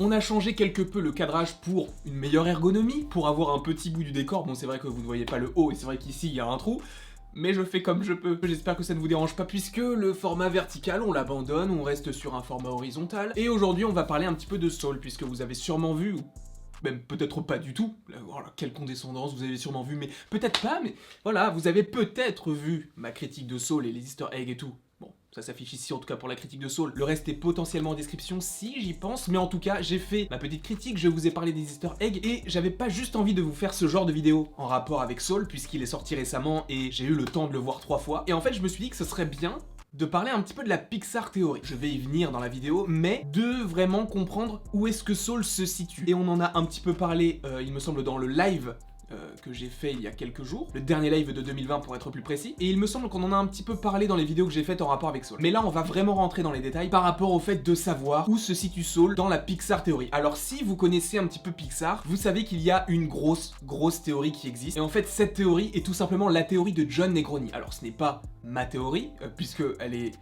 On a changé quelque peu le cadrage pour une meilleure ergonomie, pour avoir un petit bout du décor. Bon, c'est vrai que vous ne voyez pas le haut et c'est vrai qu'ici il y a un trou, mais je fais comme je peux. J'espère que ça ne vous dérange pas puisque le format vertical, on l'abandonne, on reste sur un format horizontal. Et aujourd'hui, on va parler un petit peu de Saul, puisque vous avez sûrement vu, ou même peut-être pas du tout, voilà, quelle condescendance, vous avez sûrement vu, mais peut-être pas, mais voilà, vous avez peut-être vu ma critique de Saul et les easter eggs et tout. Bon, ça s'affiche ici en tout cas pour la critique de Saul. Le reste est potentiellement en description si j'y pense, mais en tout cas, j'ai fait ma petite critique, je vous ai parlé des easter eggs, et j'avais pas juste envie de vous faire ce genre de vidéo en rapport avec Saul, puisqu'il est sorti récemment et j'ai eu le temps de le voir 3 fois. Et en fait, je me suis dit que ce serait bien de parler un petit peu de la Pixar Theory. Je vais y venir dans la vidéo, mais de vraiment comprendre où est-ce que Saul se situe. Et on en a un petit peu parlé, il me semble, dans le live que j'ai fait il y a quelques jours, le dernier live de 2020 pour être plus précis, et il me semble qu'on en a un petit peu parlé dans les vidéos que j'ai faites en rapport avec Saul. Mais là, on va vraiment rentrer dans les détails par rapport au fait de savoir où se situe Saul dans la Pixar Theory. Alors si vous connaissez un petit peu Pixar, vous savez qu'il y a une grosse théorie qui existe, et en fait, cette théorie est tout simplement la théorie de John Negroni. Alors ce n'est pas ma théorie, puisque elle est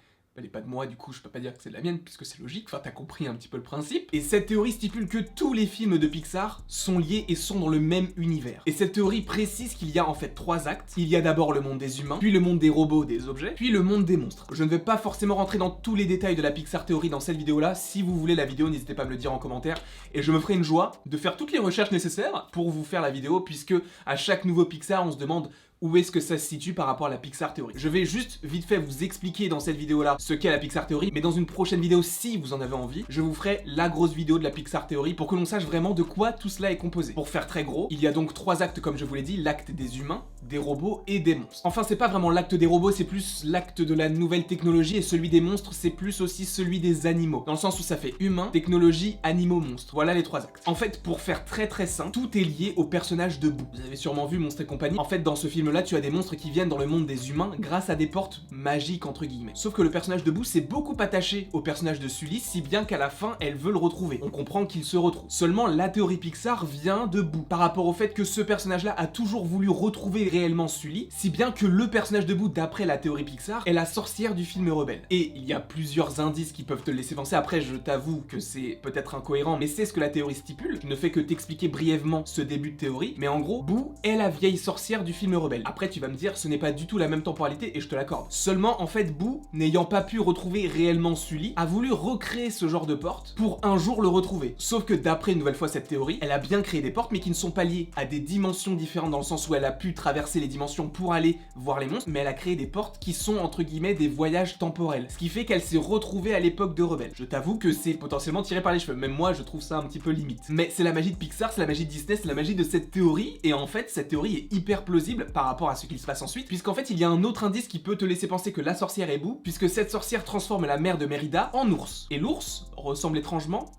pas de moi, du coup je peux pas dire que c'est de la mienne puisque c'est logique, enfin t'as compris un petit peu le principe. Et cette théorie stipule que tous les films de Pixar sont liés et sont dans le même univers. Et cette théorie précise qu'il y a en fait 3 actes. Il y a d'abord le monde des humains, puis le monde des robots, des objets, puis le monde des monstres. Je ne vais pas forcément rentrer dans tous les détails de la Pixar Theory dans cette vidéo là. Si vous voulez la vidéo, n'hésitez pas à me le dire en commentaire et je me ferai une joie de faire toutes les recherches nécessaires pour vous faire la vidéo, puisque à chaque nouveau Pixar on se demande où est-ce que ça se situe par rapport à la Pixar Theory. Je vais juste vite fait vous expliquer dans cette vidéo là ce qu'est la Pixar Theory, mais dans une prochaine vidéo, si vous en avez envie, je vous ferai la grosse vidéo de la Pixar Theory pour que l'on sache vraiment de quoi tout cela est composé. Pour faire très gros, il y a donc 3 actes comme je vous l'ai dit, l'acte des humains, des robots et des monstres. Enfin, c'est pas vraiment l'acte des robots, c'est plus l'acte de la nouvelle technologie, et celui des monstres, c'est plus aussi celui des animaux. Dans le sens où ça fait humain, technologie, animaux, monstres. Voilà les 3 actes. En fait, pour faire très simple, tout est lié au personnage de Boo. Vous avez sûrement vu Monstres et compagnie. En fait, dans ce film là, tu as des monstres qui viennent dans le monde des humains grâce à des portes magiques entre guillemets. Sauf que le personnage de Boo s'est beaucoup attaché au personnage de Sully, si bien qu'à la fin elle veut le retrouver. On comprend qu'il se retrouve. Seulement la théorie Pixar vient de Boo, par rapport au fait que ce personnage là a toujours voulu retrouver réellement Sully, si bien que le personnage de Boo, d'après la théorie Pixar, est la sorcière du film Rebelle. Et il y a plusieurs indices qui peuvent te le laisser penser. Après, je t'avoue que c'est peut-être incohérent, mais c'est ce que la théorie stipule. Je ne fais que t'expliquer brièvement ce début de théorie, mais en gros, Boo est la vieille sorcière du film Rebelle. Après, tu vas me dire, ce n'est pas du tout la même temporalité et je te l'accorde. Seulement, en fait, Boo, n'ayant pas pu retrouver réellement Sully, a voulu recréer ce genre de porte pour un jour le retrouver. Sauf que d'après une nouvelle fois cette théorie, elle a bien créé des portes mais qui ne sont pas liées à des dimensions différentes, dans le sens où elle a pu traverser les dimensions pour aller voir les monstres, mais elle a créé des portes qui sont entre guillemets des voyages temporels. Ce qui fait qu'elle s'est retrouvée à l'époque de Rebelle. Je t'avoue que c'est potentiellement tiré par les cheveux. Même moi, je trouve ça un petit peu limite. Mais c'est la magie de Pixar, c'est la magie de Disney, c'est la magie de cette théorie, et en fait, cette théorie est hyper plausible par rapport à ce qu'il se passe ensuite, puisqu'en fait, il y a un autre indice qui peut te laisser penser que la sorcière est Boo, puisque cette sorcière transforme la mère de Mérida en ours. Et l'ours ressemble étrangement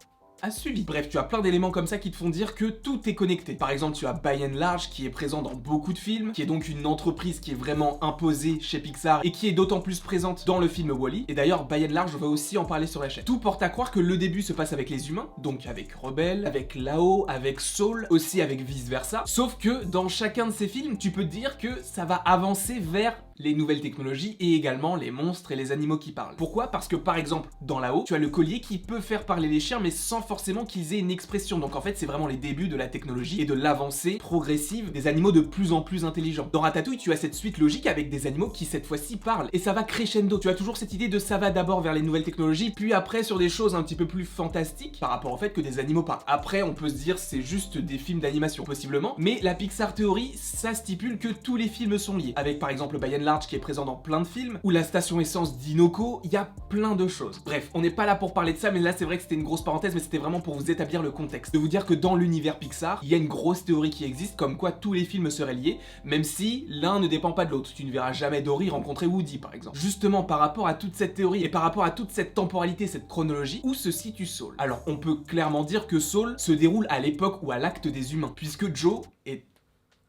à Sully. Bref, tu as plein d'éléments comme ça qui te font dire que tout est connecté. Par exemple, tu as By and Large qui est présent dans beaucoup de films, qui est donc une entreprise qui est vraiment imposée chez Pixar et qui est d'autant plus présente dans le film Wall-E. Et d'ailleurs, By and Large, on va aussi en parler sur la chaîne. Tout porte à croire que le début se passe avec les humains, donc avec Rebelle, avec Lao, avec Saul, aussi avec vice versa. Sauf que dans chacun de ces films, tu peux te dire que ça va avancer vers les nouvelles technologies et également les monstres et les animaux qui parlent. Pourquoi? Parce que par exemple, dans Lao, tu as le collier qui peut faire parler les chiens mais sans forcément qu'ils aient une expression. Donc en fait, c'est vraiment les débuts de la technologie et de l'avancée progressive des animaux de plus en plus intelligents. Dans Ratatouille, tu as cette suite logique avec des animaux qui cette fois-ci parlent et ça va crescendo. Tu as toujours cette idée de ça va d'abord vers les nouvelles technologies, puis après sur des choses un petit peu plus fantastiques par rapport au fait que des animaux parlent. Après, on peut se dire c'est juste des films d'animation, possiblement, mais la Pixar Theory, ça stipule que tous les films sont liés. Avec par exemple By and Large qui est présent dans plein de films, ou la station essence d'Inoko, il y a plein de choses. Bref, on n'est pas là pour parler de ça, mais là c'est vrai que c'était une grosse parenthèse, mais c'était vraiment pour vous établir le contexte. De vous dire que dans l'univers Pixar, il y a une grosse théorie qui existe, comme quoi tous les films seraient liés, même si l'un ne dépend pas de l'autre. Tu ne verras jamais Dory rencontrer Woody par exemple. Justement, par rapport à toute cette théorie et par rapport à toute cette temporalité, cette chronologie, où se situe Saul? Alors, on peut clairement dire que Saul se déroule à l'époque ou à l'acte des humains, puisque Joe est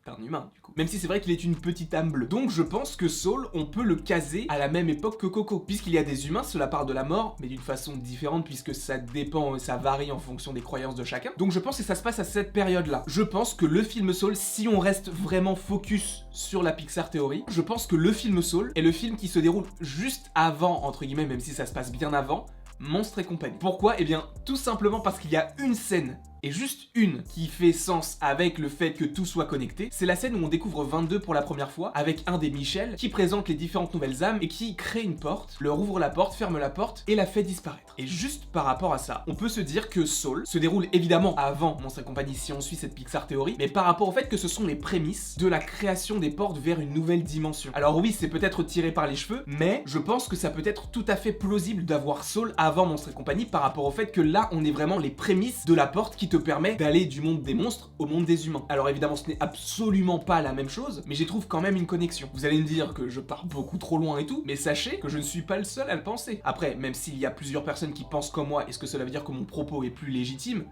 un humain du coup. Même si c'est vrai qu'il est une petite âme bleue. Donc je pense que Saul, on peut le caser à la même époque que Coco. Puisqu'il y a des humains, cela part de la mort, mais d'une façon différente puisque ça dépend, ça varie en fonction des croyances de chacun. Donc je pense que ça se passe à cette période-là. Je pense que le film Saul, si on reste vraiment focus sur la Pixar Theory, je pense que le film Saul est le film qui se déroule juste avant, entre guillemets, même si ça se passe bien avant, Monstres et compagnie. Pourquoi? Eh bien, tout simplement parce qu'il y a une scène, et juste une, qui fait sens avec le fait que tout soit connecté. C'est la scène où on découvre 22 pour la première fois, avec un des Michel, qui présente les différentes nouvelles âmes et qui crée une porte, leur ouvre la porte, ferme la porte et la fait disparaître. Et juste par rapport à ça, on peut se dire que Saul se déroule évidemment avant Monstres et compagnie si on suit cette Pixar théorie, mais par rapport au fait que ce sont les prémices de la création des portes vers une nouvelle dimension. Alors oui, c'est peut-être tiré par les cheveux, mais je pense que ça peut être tout à fait plausible d'avoir Saul avant Monstres et compagnie par rapport au fait que là, on est vraiment les prémices de la porte qui te permet d'aller du monde des monstres au monde des humains. Alors évidemment, ce n'est absolument pas la même chose, mais j'y trouve quand même une connexion. Vous allez me dire que je pars beaucoup trop loin et tout, mais sachez que je ne suis pas le seul à le penser. Après, même s'il y a plusieurs personnes qui pensent comme moi, est-ce que cela veut dire que mon propos est plus légitime?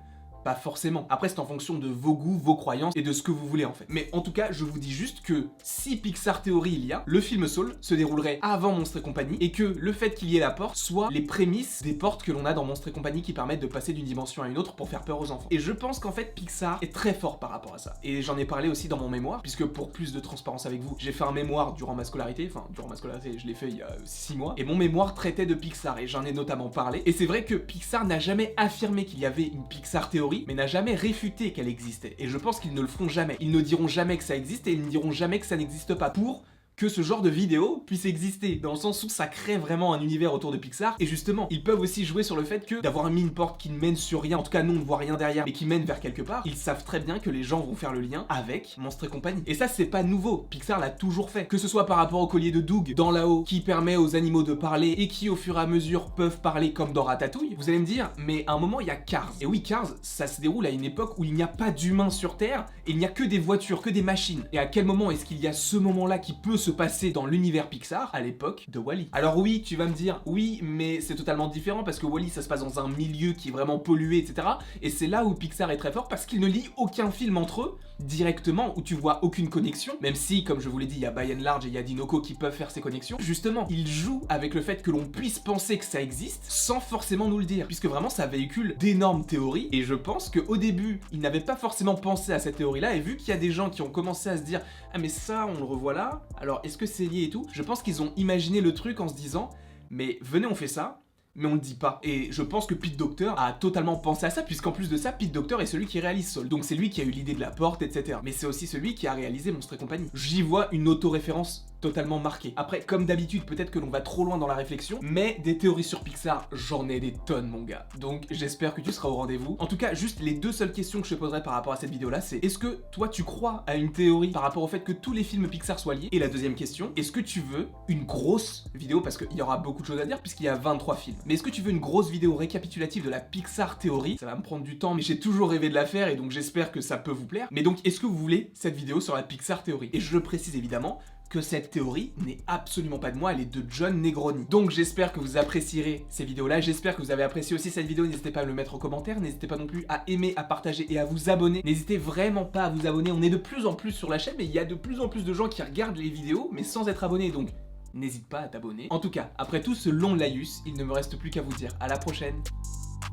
Pas forcément. Après, c'est en fonction de vos goûts, vos croyances et de ce que vous voulez en fait. Mais en tout cas, je vous dis juste que si Pixar théorie il y a, le film Saul se déroulerait avant Monstres et compagnie et que le fait qu'il y ait la porte soit les prémices des portes que l'on a dans Monstres et compagnie qui permettent de passer d'une dimension à une autre pour faire peur aux enfants. Et je pense qu'en fait, Pixar est très fort par rapport à ça. Et j'en ai parlé aussi dans mon mémoire, puisque pour plus de transparence avec vous, j'ai fait un mémoire durant ma scolarité, je l'ai fait il y a 6 mois, et mon mémoire traitait de Pixar et j'en ai notamment parlé. Et c'est vrai que Pixar n'a jamais affirmé qu'il y avait une Pixar théorie, mais n'a jamais réfuté qu'elle existait. Et je pense qu'ils ne le feront jamais. Ils ne diront jamais que ça existe et ils ne diront jamais que ça n'existe pas pour que ce genre de vidéo puisse exister, dans le sens où ça crée vraiment un univers autour de Pixar, et justement, ils peuvent aussi jouer sur le fait que d'avoir mis une porte qui ne mène sur rien, en tout cas nous on ne voit rien derrière, mais qui mène vers quelque part, ils savent très bien que les gens vont faire le lien avec Monstres et compagnie. Et ça c'est pas nouveau, Pixar l'a toujours fait, que ce soit par rapport au collier de Doug dans là-haut, qui permet aux animaux de parler, et qui au fur et à mesure peuvent parler comme dans Ratatouille, vous allez me dire, mais à un moment il y a Cars, et oui Cars, ça se déroule à une époque où il n'y a pas d'humains sur Terre, et il n'y a que des voitures, que des machines, et à quel moment est-ce qu'il y a ce moment-là qui peut se passer dans l'univers Pixar à l'époque de Wall-E? Alors oui, tu vas me dire, oui, mais c'est totalement différent parce que Wall-E ça se passe dans un milieu qui est vraiment pollué, etc. Et c'est là où Pixar est très fort parce qu'il ne lie aucun film entre eux directement, où tu vois aucune connexion, même si, comme je vous l'ai dit, il y a By and Large et il y a Dinoco qui peuvent faire ces connexions. Justement, il joue avec le fait que l'on puisse penser que ça existe sans forcément nous le dire, puisque vraiment ça véhicule d'énormes théories, et je pense qu'au début, ils n'avaient pas forcément pensé à cette théorie-là, et vu qu'il y a des gens qui ont commencé à se dire « Ah mais ça, on le revoit là, alors est-ce que c'est lié et tout ?» Je pense qu'ils ont imaginé le truc en se disant « Mais venez, on fait ça », mais on le dit pas. Et je pense que Pete Docter a totalement pensé à ça, puisqu'en plus de ça, Pete Docter est celui qui réalise Saul. Donc c'est lui qui a eu l'idée de la porte, etc. Mais c'est aussi celui qui a réalisé Monstres et compagnie. J'y vois une auto-référence totalement marquée. Après, comme d'habitude, peut-être que l'on va trop loin dans la réflexion, mais des théories sur Pixar, j'en ai des tonnes, mon gars. Donc j'espère que tu seras au rendez-vous. En tout cas, juste les deux seules questions que je te poserai par rapport à cette vidéo-là, c'est est-ce que toi tu crois à une théorie par rapport au fait que tous les films Pixar soient liés? Et la deuxième question, est-ce que tu veux une grosse vidéo, parce qu'il y aura beaucoup de choses à dire puisqu'il y a 23 films, mais est-ce que tu veux une grosse vidéo récapitulative de la Pixar théorie? Ça va me prendre du temps, mais j'ai toujours rêvé de la faire et donc j'espère que ça peut vous plaire. Mais donc, est-ce que vous voulez cette vidéo sur la Pixar théorie? Et je précise évidemment que cette théorie n'est absolument pas de moi, elle est de John Negroni. Donc j'espère que vous apprécierez ces vidéos-là, j'espère que vous avez apprécié aussi cette vidéo, n'hésitez pas à me le mettre en commentaire, n'hésitez pas non plus à aimer, à partager et à vous abonner. N'hésitez vraiment pas à vous abonner, on est de plus en plus sur la chaîne, mais il y a de plus en plus de gens qui regardent les vidéos, mais sans être abonnés, donc n'hésite pas à t'abonner. En tout cas, après tout ce long laïus, il ne me reste plus qu'à vous dire à la prochaine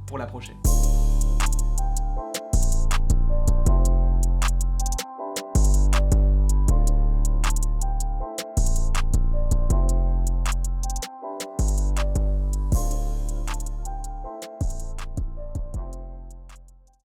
pour la prochaine.